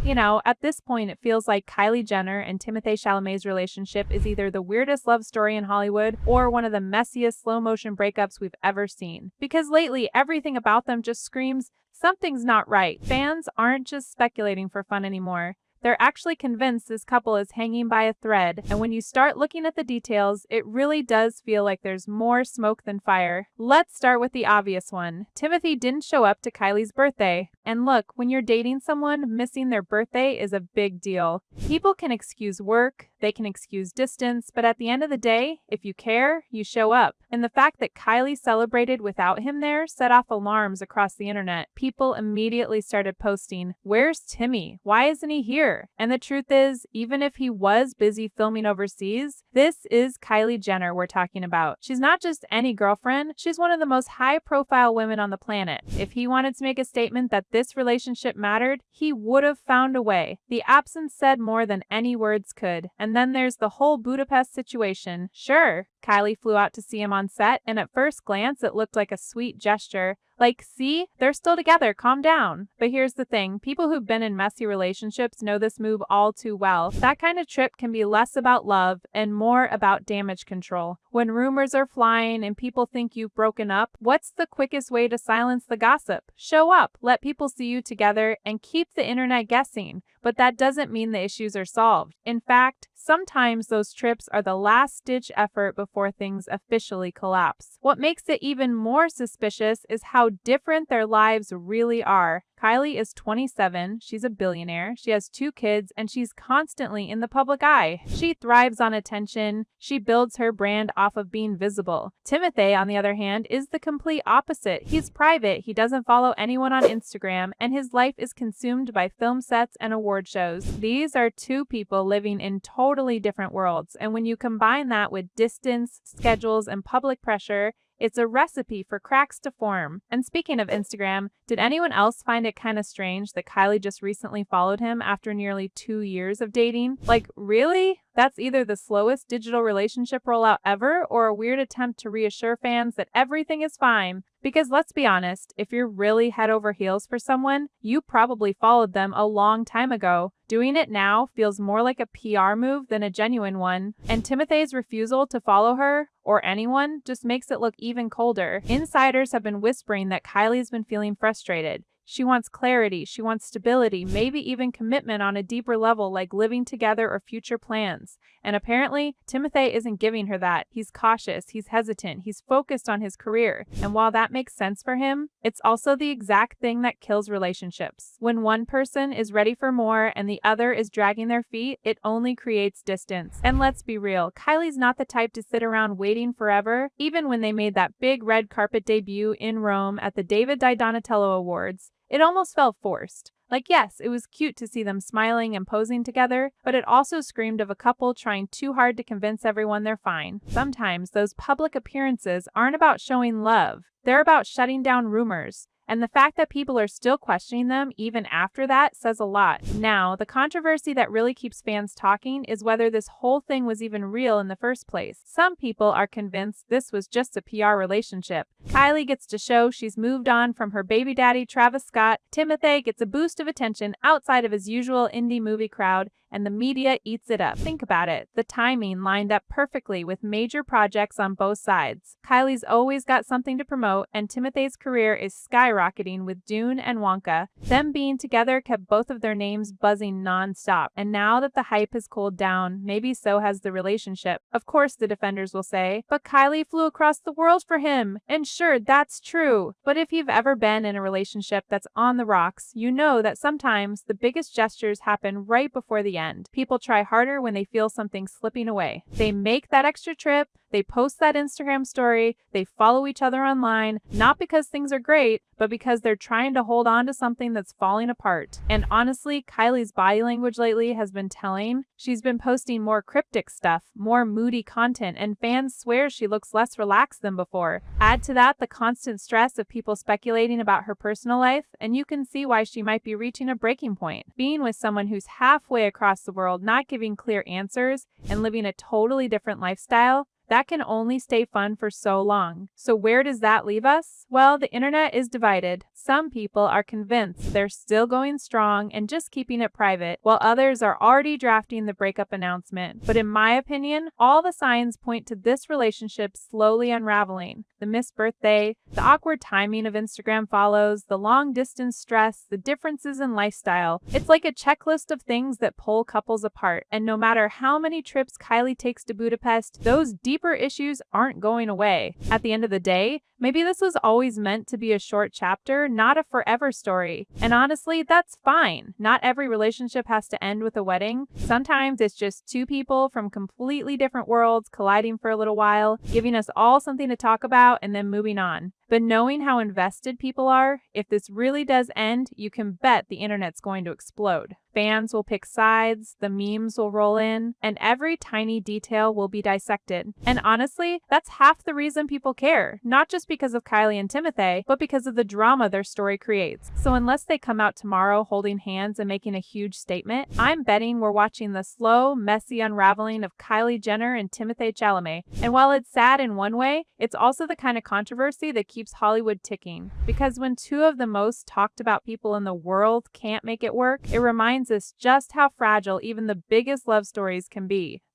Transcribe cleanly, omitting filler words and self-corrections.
You know, at this point, it feels like Kylie Jenner and Timothée Chalamet's relationship is either the weirdest love story in Hollywood or one of the messiest slow motion breakups we've ever seen. Because lately, everything about them just screams, something's not right. Fans aren't just speculating for fun anymore. They're actually convinced this couple is hanging by a thread, and when you start looking at the details, it really does feel like there's more smoke than fire. Let's start with the obvious one. Timothée didn't show up to Kylie's birthday. And look, when you're dating someone, missing their birthday is a big deal. People can excuse work, they can excuse distance, but at the end of the day, if you care, you show up. And the fact that Kylie celebrated without him there set off alarms across the internet. People immediately started posting, "Where's Timmy? Why isn't he here?" And the truth is, even if he was busy filming overseas, this is Kylie Jenner we're talking about. She's not just any girlfriend, she's one of the most high-profile women on the planet. If he wanted to make a statement that this relationship mattered, he would have found a way. The absence said more than any words could. And then there's the whole Budapest situation. Sure, Kylie flew out to see him on set, and at first glance, it looked like a sweet gesture. Like, see, they're still together, calm down. But here's the thing, people who've been in messy relationships know this move all too well. That kind of trip can be less about love and more about damage control. When rumors are flying and people think you've broken up, what's the quickest way to silence the gossip? Show up, let people see you together, and keep the internet guessing. But that doesn't mean the issues are solved. In fact, sometimes those trips are the last-ditch effort before things officially collapse. What makes it even more suspicious is how different their lives really are. Kylie is 27, she's a billionaire, she has 2 kids, and she's constantly in the public eye. She thrives on attention, she builds her brand off of being visible. Timothée, on the other hand, is the complete opposite. He's private, he doesn't follow anyone on Instagram, and his life is consumed by film sets and award shows. These are 2 people living in totally different worlds, and when you combine that with distance, schedules, and public pressure, it's a recipe for cracks to form. And speaking of Instagram, did anyone else find it kind of strange that Kylie just recently followed him after nearly 2 years of dating? Like, really? That's either the slowest digital relationship rollout ever or a weird attempt to reassure fans that everything is fine. Because let's be honest, if you're really head over heels for someone, you probably followed them a long time ago. Doing it now feels more like a PR move than a genuine one, and Timothée's refusal to follow her, or anyone, just makes it look even colder. Insiders have been whispering that Kylie's been feeling frustrated. She wants clarity, she wants stability, maybe even commitment on a deeper level like living together or future plans. And apparently, Timothée isn't giving her that. He's cautious, he's hesitant, he's focused on his career. And while that makes sense for him, it's also the exact thing that kills relationships. When one person is ready for more and the other is dragging their feet, it only creates distance. And let's be real, Kylie's not the type to sit around waiting forever. Even when they made that big red carpet debut in Rome at the David Di Donatello Awards, it almost felt forced. Like, yes, it was cute to see them smiling and posing together, but it also screamed of a couple trying too hard to convince everyone they're fine. Sometimes those public appearances aren't about showing love. They're about shutting down rumors. And the fact that people are still questioning them even after that says a lot. Now, the controversy that really keeps fans talking is whether this whole thing was even real in the first place. Some people are convinced this was just a PR relationship. Kylie gets to show she's moved on from her baby daddy, Travis Scott. Timothée gets a boost of attention outside of his usual indie movie crowd, and the media eats it up. Think about it. The timing lined up perfectly with major projects on both sides. Kylie's always got something to promote, and Timothée's career is skyrocketing with Dune and Wonka. Them being together kept both of their names buzzing non-stop. And now that the hype has cooled down, maybe so has the relationship. Of course, the defenders will say, but Kylie flew across the world for him. And sure, that's true. But if you've ever been in a relationship that's on the rocks, you know that sometimes the biggest gestures happen right before the end. People try harder when they feel something slipping away. They make that extra trip, they post that Instagram story, they follow each other online, not because things are great, but because they're trying to hold on to something that's falling apart. And honestly, Kylie's body language lately has been telling. She's been posting more cryptic stuff, more moody content, and fans swear she looks less relaxed than before. Add to that the constant stress of people speculating about her personal life, and you can see why she might be reaching a breaking point. Being with someone who's halfway across the world, not giving clear answers, and living a totally different lifestyle, that can only stay fun for so long. So where does that leave us? Well, the internet is divided. Some people are convinced they're still going strong and just keeping it private, while others are already drafting the breakup announcement. But in my opinion, all the signs point to this relationship slowly unraveling. The missed birthday, the awkward timing of Instagram follows, the long distance stress, the differences in lifestyle. It's like a checklist of things that pull couples apart. And no matter how many trips Kylie takes to Budapest, those deeper issues aren't going away. At the end of the day, maybe this was always meant to be a short chapter, not a forever story. And honestly, that's fine. Not every relationship has to end with a wedding. Sometimes it's just two people from completely different worlds colliding for a little while, giving us all something to talk about, and then moving on. But knowing how invested people are, if this really does end, you can bet the internet's going to explode. Fans will pick sides, the memes will roll in, and every tiny detail will be dissected. And honestly, that's half the reason people care, not just because of Kylie and Timothée, but because of the drama their story creates. So unless they come out tomorrow holding hands and making a huge statement, I'm betting we're watching the slow, messy unraveling of Kylie Jenner and Timothée Chalamet. And while it's sad in one way, it's also the kind of controversy that keeps Hollywood ticking. Because when two of the most talked about people in the world can't make it work, it reminds us just how fragile even the biggest love stories can be.